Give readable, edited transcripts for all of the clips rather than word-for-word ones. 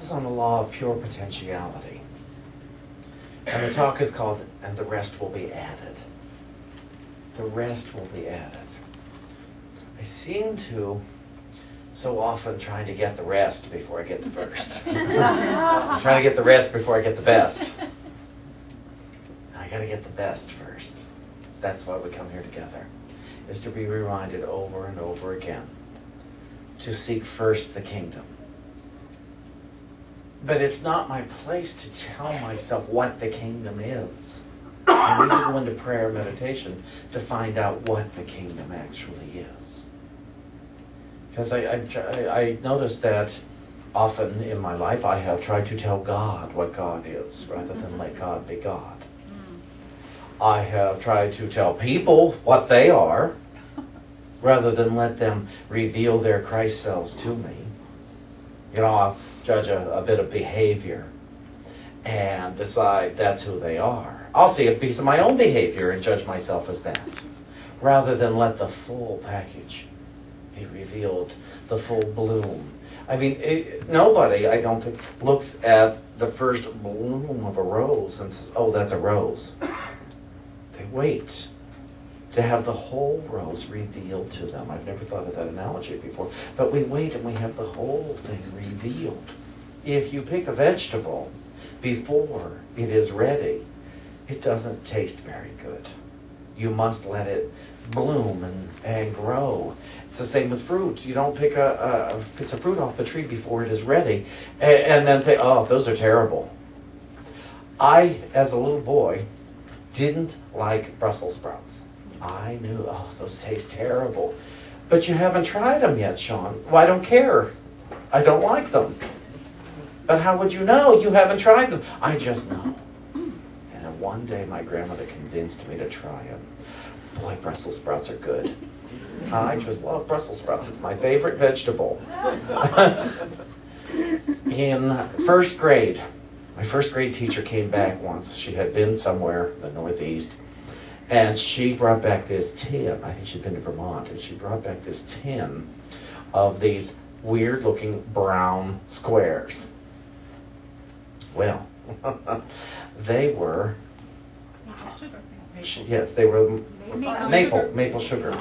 is on the law of pure potentiality. And the talk is called, and the rest will be added. The rest will be added. I seem to so often trying to get the rest before I get the first. I'm trying to get the rest before I get the best. I got to get the best first. That's why we come here together, is to be reminded over and over again to seek first the kingdom. But it's not my place to tell myself what the kingdom is. I need to go into prayer meditation to find out what the kingdom actually is. Because I noticed that often in my life I have tried to tell God what God is rather than let God be God. I have tried to tell people what they are rather than let them reveal their Christ selves to me. You know, I'll judge a bit of behavior and decide that's who they are. I'll see a piece of my own behavior and judge myself as that, rather than let the full package be revealed, the full bloom. I mean, nobody, I don't think, looks at the first bloom of a rose and says, oh, that's a rose. They wait to have the whole rose revealed to them. I've never thought of that analogy before. But we wait and we have the whole thing revealed. If you pick a vegetable before it is ready, it doesn't taste very good. You must let it bloom and grow. It's the same with fruit. You don't pick a piece of fruit off the tree before it is ready and then think, oh, those are terrible. I, as a little boy, didn't like Brussels sprouts. I knew, oh, those taste terrible. But you haven't tried them yet, Shawn. Well, I don't care. I don't like them. But how would you know? You haven't tried them. I just know. And then one day my grandmother convinced me to try them. Boy, Brussels sprouts are good. I just love Brussels sprouts. It's my favorite vegetable. In first grade, my first grade teacher came back once. She had been somewhere in the Northeast. And she brought back this tin. I think she'd been to Vermont. And she brought back this tin of these weird-looking brown squares. Well, they were... Yes, they were maple sugar.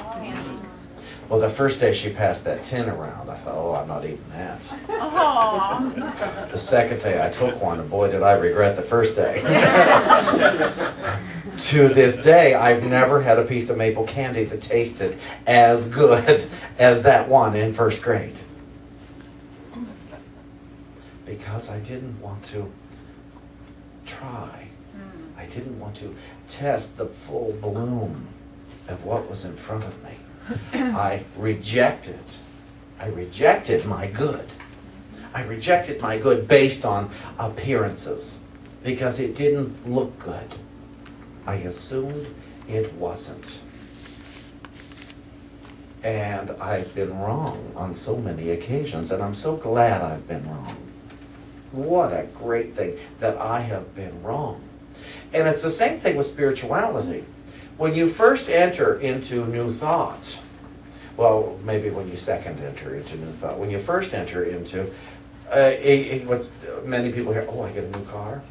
Well, the first day she passed that tin around, I thought, oh, I'm not eating that. Aww. The second day I took one, and boy, did I regret the first day. To this day, I've never had a piece of maple candy that tasted as good as that one in first grade. Because I didn't want to try. I didn't want to test the full bloom of what was in front of me. I rejected my good. I rejected my good based on appearances because it didn't look good. I assumed it wasn't. And I've been wrong on so many occasions, and I'm so glad I've been wrong. What a great thing that I have been wrong. And it's the same thing with spirituality. When you first enter into new thoughts, well, maybe when you second enter into new thought, when you first enter into, what many people hear, oh, I get a new car.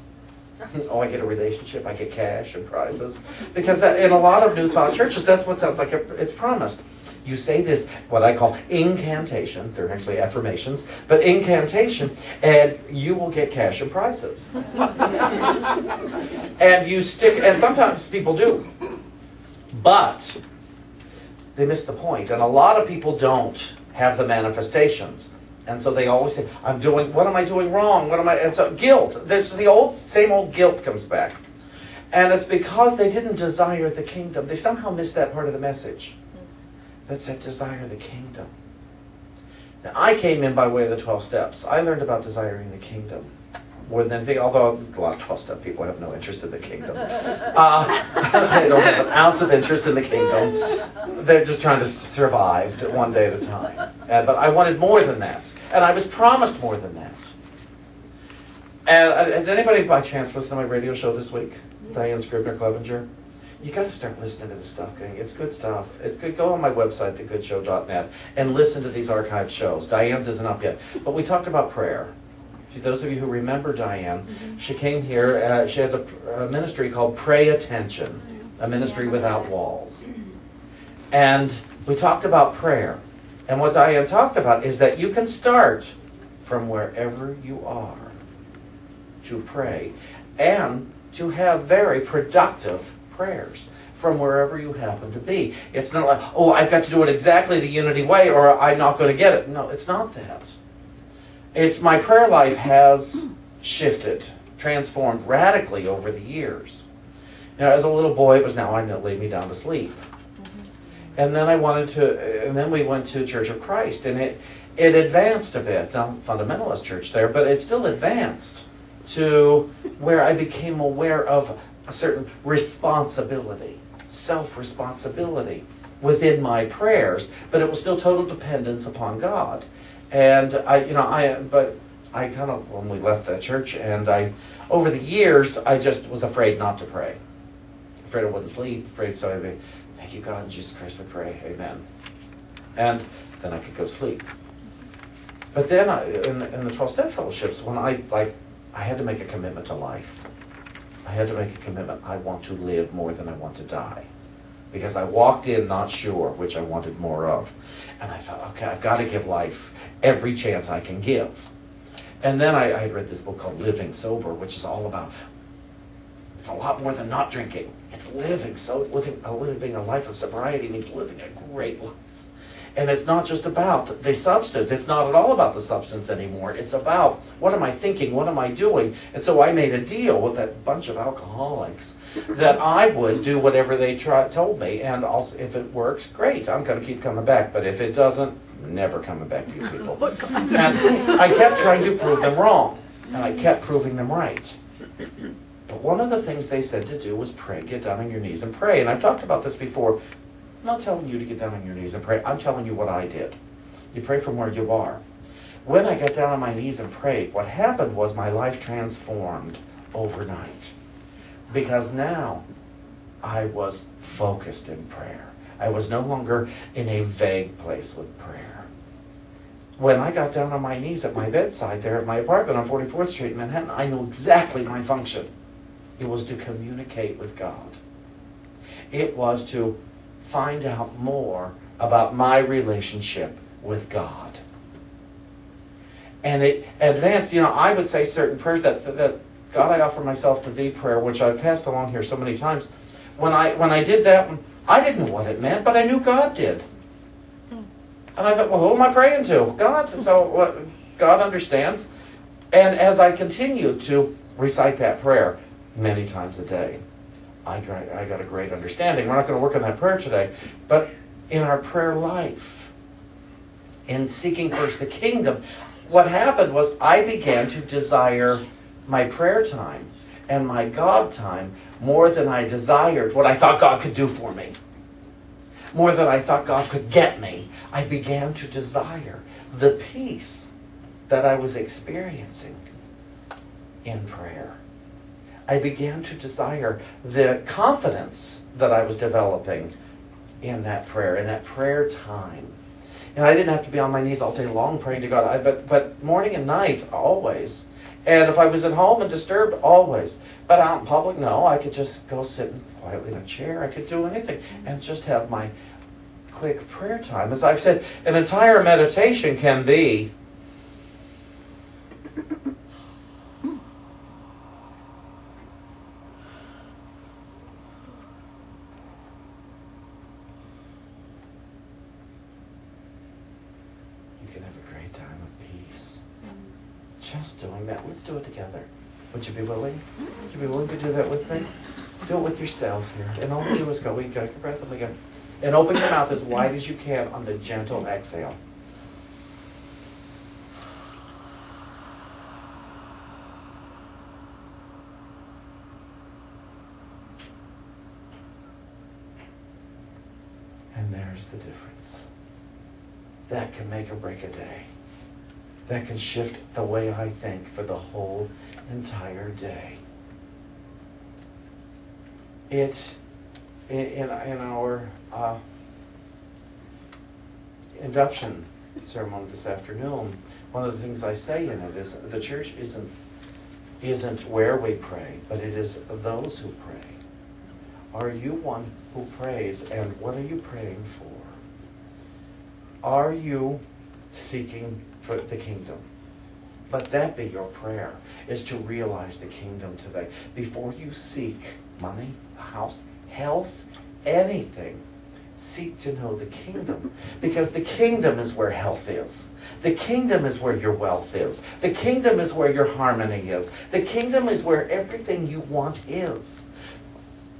Oh, I get a relationship, I get cash and prizes. Because in a lot of New Thought churches, that's what sounds like it's promised. You say this, what I call incantation, they're actually affirmations, but incantation, and you will get cash and prizes. And you stick, and sometimes people do. But they miss the point, and a lot of people don't have the manifestations. And so they always say, what am I doing wrong? And so guilt, there's the same old guilt comes back. And it's because they didn't desire the kingdom. They somehow missed that part of the message that said desire the kingdom. Now, I came in by way of the 12 steps. I learned about desiring the kingdom more than anything, although a lot of 12-step people have no interest in the kingdom. They don't have an ounce of interest in the kingdom. They're just trying to survive one day at a time. But I wanted more than that. And I was promised more than that. And did anybody by chance listen to my radio show this week? Yeah. Diane Scribner-Clevenger? You got to start listening to this stuff, gang. It's good stuff. It's good. Go on my website, thegoodshow.net, and listen to these archived shows. Diane's isn't up yet. But we talked about prayer. those of you who remember Diane, she came here. She has a ministry called Pray Attention, a ministry without walls. And we talked about prayer. And what Diane talked about is that you can start from wherever you are to pray and to have very productive prayers from wherever you happen to be. It's not like, oh, I've got to do it exactly the Unity way or I'm not going to get it. No, it's not that. It's my prayer life has shifted, transformed radically over the years. Now, as a little boy, it was now I laid me down to sleep. And then and then we went to Church of Christ, and it advanced a bit. Now, fundamentalist church there, but it still advanced to where I became aware of a certain responsibility, self-responsibility within my prayers, but it was still total dependence upon God. And but I kind of, when we left that church, and over the years, I just was afraid not to pray. Afraid I wouldn't sleep, afraid so I'd be, thank you God, in Jesus Christ we pray, amen. And then I could go sleep. But then in the 12-step fellowships, when I had to make a commitment to life. I had to make a commitment. I want to live more than I want to die. Because I walked in not sure which I wanted more of. And I thought, okay, I've got to give life every chance I can give. And then I had read this book called Living Sober, which is all about, it's a lot more than not drinking. It's living a life of sobriety means living a great life. And it's not just about the substance. It's not at all about the substance anymore. It's about, what am I thinking? What am I doing? And so I made a deal with that bunch of alcoholics that I would do whatever they told me. And also, if it works, great. I'm going to keep coming back. But if it doesn't, never coming back, you people. And I kept trying to prove them wrong. And I kept proving them right. But one of the things they said to do was pray. Get down on your knees and pray. And I've talked about this before. I'm not telling you to get down on your knees and pray. I'm telling you what I did. You pray from where you are. When I got down on my knees and prayed, what happened was my life transformed overnight. Because now I was focused in prayer. I was no longer in a vague place with prayer. When I got down on my knees at my bedside there at my apartment on 44th Street in Manhattan, I knew exactly my function. It was to communicate with God. It was to find out more about my relationship with God. And it advanced, I would say certain prayers that God, I offer myself to thee prayer, which I've passed along here so many times. When I did that, I didn't know what it meant, but I knew God did. And I thought, well, who am I praying to? God. So God understands. And as I continued to recite that prayer many times a day, I got a great understanding. We're not going to work on that prayer today. But in our prayer life, in seeking first the kingdom, what happened was I began to desire my prayer time and my God time more than I desired what I thought God could do for me. More than I thought God could get me. I began to desire the peace that I was experiencing in prayer. I began to desire the confidence that I was developing in that prayer time. And I didn't have to be on my knees all day long praying to God, but morning and night, always. And if I was at home and disturbed, always. But out in public, no, I could just go sit quietly in a chair. I could do anything and just have my quick prayer time. As I've said, an entire meditation can be just doing that. Let's do it together. Would you be willing? Would you be willing to do that with me? Do it with yourself here. And all we do is go. We got your breath and we go. And open your mouth as wide as you can on the gentle exhale. And there's the difference. That can make or break a day. That can shift the way I think for the whole entire day. In our induction ceremony this afternoon, one of the things I say in it is the church isn't where we pray, but it is those who pray. Are you one who prays, and what are you praying for? Are you seeking for the kingdom? Let that be your prayer, is to realize the kingdom today. Before you seek money, a house, health, anything, seek to know the kingdom. Because the kingdom is where health is. The kingdom is where your wealth is. The kingdom is where your harmony is. The kingdom is where everything you want is.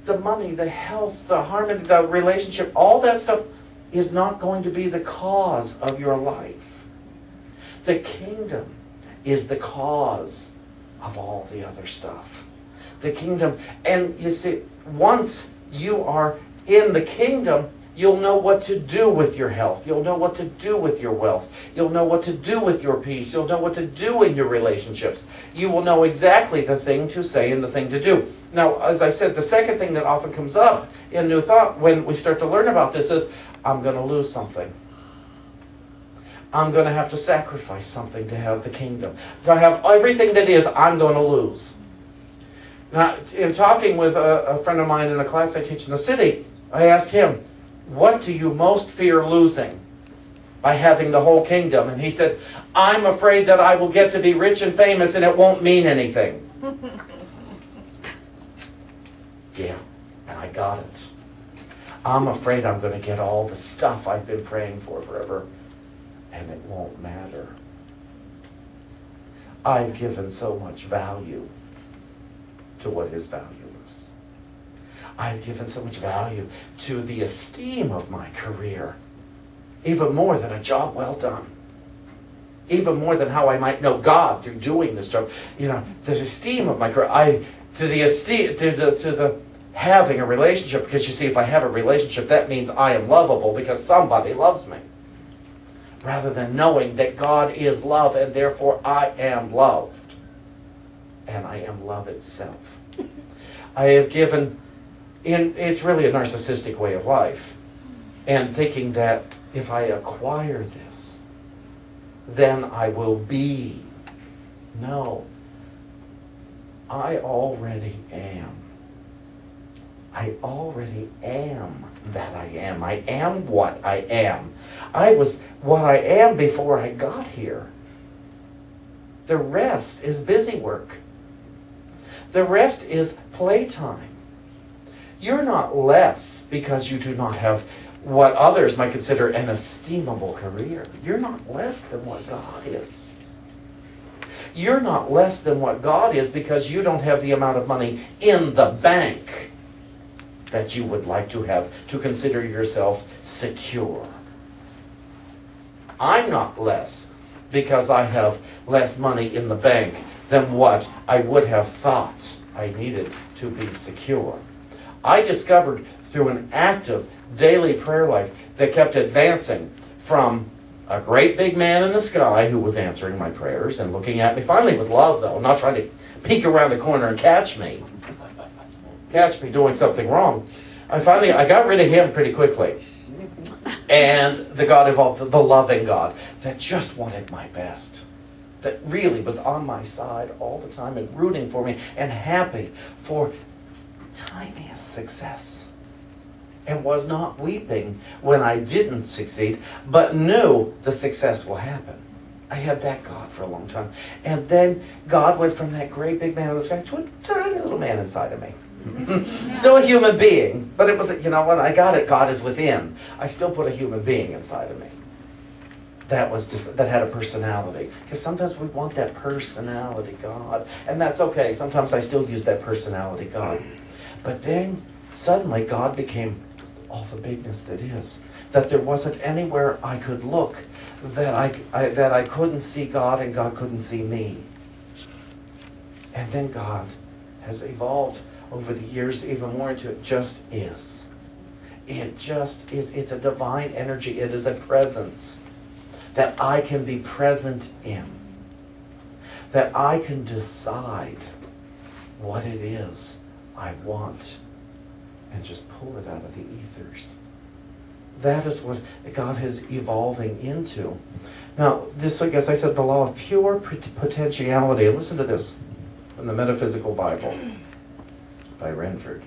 The money, the health, the harmony, the relationship, all that stuff is not going to be the cause of your life. The kingdom is the cause of all the other stuff. The kingdom, and you see, once you are in the kingdom, you'll know what to do with your health. You'll know what to do with your wealth. You'll know what to do with your peace. You'll know what to do in your relationships. You will know exactly the thing to say and the thing to do. Now, as I said, the second thing that often comes up in New Thought when we start to learn about this is, I'm going to lose something. I'm going to have to sacrifice something to have the kingdom. To have everything that is, I'm going to lose. Now, in talking with a friend of mine in a class I teach in the city, I asked him, what do you most fear losing by having the whole kingdom? And he said, I'm afraid that I will get to be rich and famous and it won't mean anything. Yeah, and I got it. I'm afraid I'm going to get all the stuff I've been praying for forever and it won't matter. I've given so much value to what is valueless. I've given so much value to the esteem of my career, even more than a job well done, even more than how I might know God through doing this job. You know, the esteem of my career, to the having a relationship, because you see, if I have a relationship, that means I am lovable because somebody loves me, rather than knowing that God is love and therefore I am loved, and I am love itself. I have given. It's really a narcissistic way of life. And thinking that if I acquire this, then I will be. No. I already am. I already am that I am. I am what I am. I was what I am before I got here. The rest is busy work. The rest is playtime. You're not less because you do not have what others might consider an esteemable career. You're not less than what God is. You're not less than what God is because you don't have the amount of money in the bank that you would like to have to consider yourself secure. I'm not less because I have less money in the bank than what I would have thought I needed to be secure. I discovered through an active daily prayer life that kept advancing from a great big man in the sky who was answering my prayers and looking at me, finally with love though, not trying to peek around the corner and catch me doing something wrong. I got rid of him pretty quickly. And the God evolved, the loving God that just wanted my best, that really was on my side all the time and rooting for me and happy for tiniest success, and was not weeping when I didn't succeed, but knew the success will happen. I had that God for a long time. And then God went from that great big man in the sky to a tiny little man inside of me. Still a human being, but it was, you know what, I got it, God is within. I still put a human being inside of me. That had a personality. Because sometimes we want that personality God. And that's okay. Sometimes I still use that personality God. But then, suddenly, God became all the bigness that is. That there wasn't anywhere I could look that I couldn't see God and God couldn't see me. And then God has evolved over the years even more into it just is. It just is. It's a divine energy. It is a presence that I can be present in. That I can decide what it is I want and just pull it out of the ethers. That is what God is evolving into. Now, this week, as I said, the law of pure potentiality. And listen to this from the Metaphysical Bible by Renford.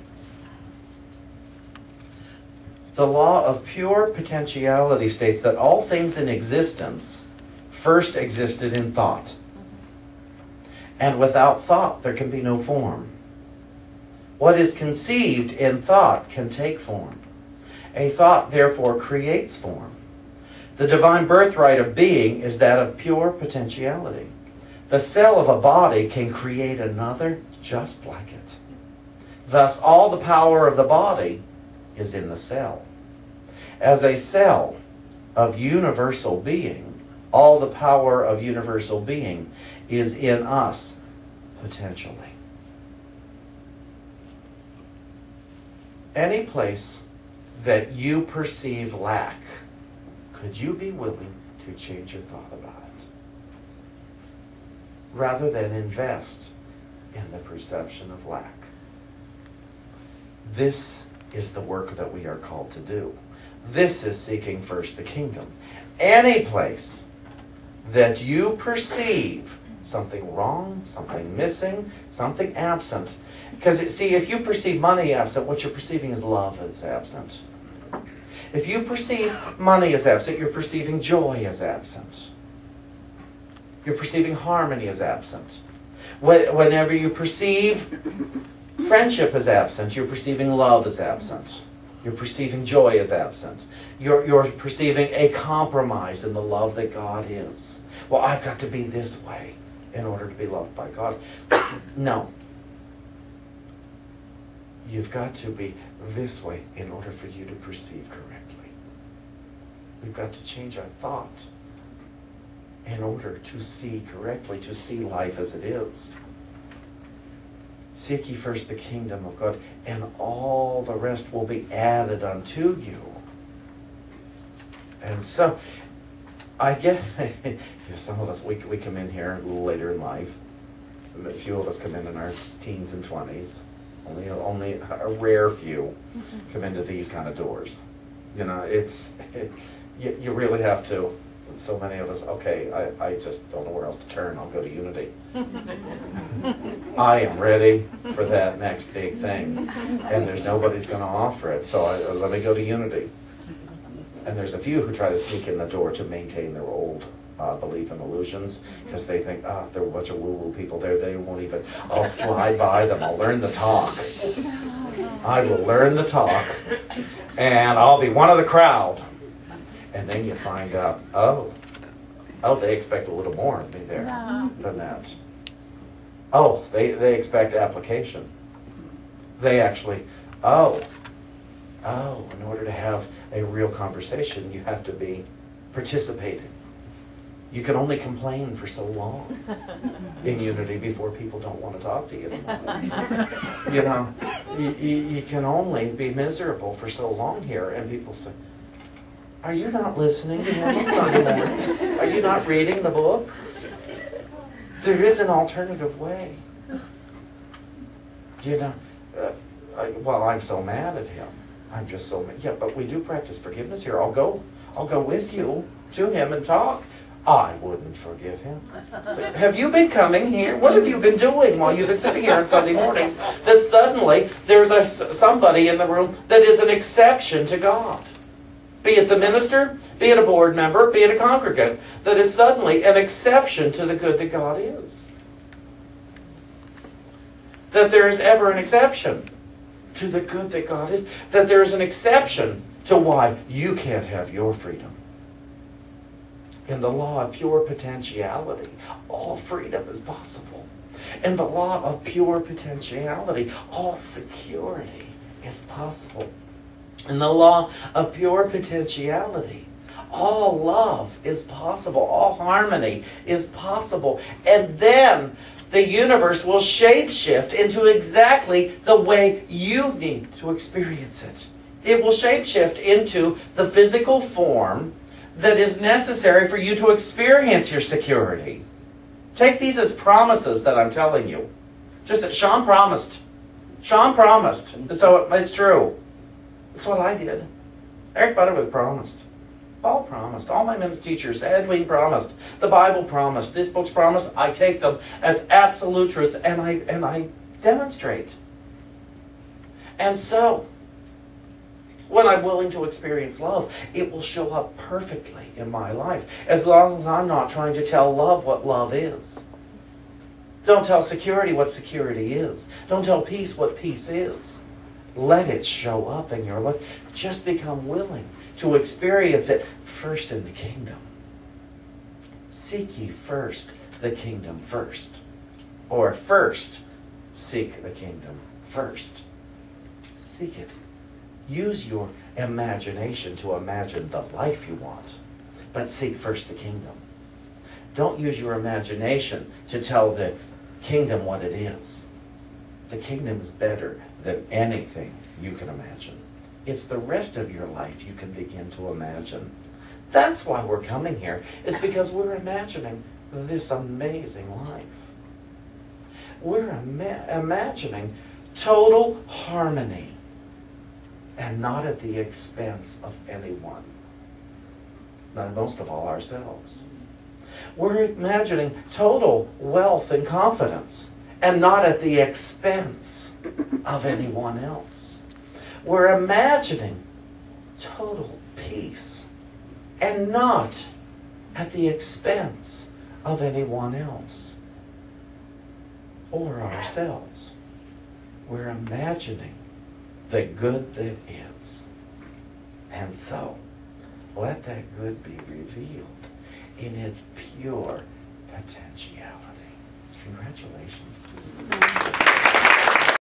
The law of pure potentiality states that all things in existence first existed in thought. And without thought, there can be no form. What is conceived in thought can take form. A thought, therefore, creates form. The divine birthright of being is that of pure potentiality. The cell of a body can create another just like it. Thus, all the power of the body is in the cell. As a cell of universal being, all the power of universal being is in us potentially. Any place that you perceive lack, could you be willing to change your thought about it? Rather than invest in the perception of lack. This is the work that we are called to do. This is seeking first the kingdom. Any place that you perceive something wrong, something missing, something absent. Because, see, if you perceive money absent, what you're perceiving is love is absent. If you perceive money as absent, you're perceiving joy as absent. You're perceiving harmony as absent. Whenever you perceive friendship as absent, you're perceiving love as absent. You're perceiving joy as absent. You're perceiving a compromise in the love that God is. Well, I've got to be this way in order to be loved by God. No. You've got to be this way in order for you to perceive correctly. We've got to change our thought in order to see correctly, to see life as it is. Seek ye first the kingdom of God, and all the rest will be added unto you. And so, I get, some of us, we come in here a little later in life. A few of us come in our teens and 20s. Only a rare few come into these kind of doors. You know, you really have to. So many of us, okay, I just don't know where else to turn. I'll go to Unity. I am ready for that next big thing. And there's nobody's going to offer it, so let me go to Unity. And there's a few who try to sneak in the door to maintain their old belief in illusions, because they think, there are a bunch of woo-woo people there, they won't even, I'll slide by them, I'll learn the talk. I will learn the talk, and I'll be one of the crowd. And then you find out, oh, they expect a little more of me there than that. Oh, they expect application. They actually, in order to have a real conversation, you have to be participating. You can only complain for so long in Unity before people don't want to talk to you anymore. You know, you can only be miserable for so long here, and people say, are you not listening to him on Sunday mornings? Are you not reading the book? There is an alternative way. You know, I'm so mad at him. I'm just so mad. Yeah, but we do practice forgiveness here. I'll go with you to him and talk. I wouldn't forgive him. So, have you been coming here? What have you been doing while you've been sitting here on Sunday mornings? That suddenly there's somebody in the room that is an exception to God. Be it the minister, be it a board member, be it a congregant, that is suddenly an exception to the good that God is. That there is ever an exception to the good that God is. That there is an exception to why you can't have your freedom. In the law of pure potentiality, all freedom is possible. In the law of pure potentiality, all security is possible. In the law of pure potentiality, all love is possible. All harmony is possible. And then the universe will shapeshift into exactly the way you need to experience it. It will shapeshift into the physical form that is necessary for you to experience your security. Take these as promises that I'm telling you. Just that Shawn promised. Shawn promised. So it's true. That's what I did. Eric Butterworth promised. Paul promised. All my ministry teachers, Edwin promised. The Bible promised. This book's promised. I take them as absolute truth, and I demonstrate. And so, when I'm willing to experience love, it will show up perfectly in my life, as long as I'm not trying to tell love what love is. Don't tell security what security is. Don't tell peace what peace is. Let it show up in your life. Just become willing to experience it first in the kingdom. Seek ye first the kingdom first. Or first, seek the kingdom first. Seek it. Use your imagination to imagine the life you want. But seek first the kingdom. Don't use your imagination to tell the kingdom what it is. The kingdom is better than anything you can imagine. It's the rest of your life you can begin to imagine. That's why we're coming here, is because we're imagining this amazing life. We're imagining total harmony, and not at the expense of anyone. Not most of all ourselves. We're imagining total wealth and confidence, and not at the expense of anyone else. We're imagining total peace, and not at the expense of anyone else or ourselves. We're imagining the good that is. And so, let that good be revealed in its pure potentiality. Congratulations.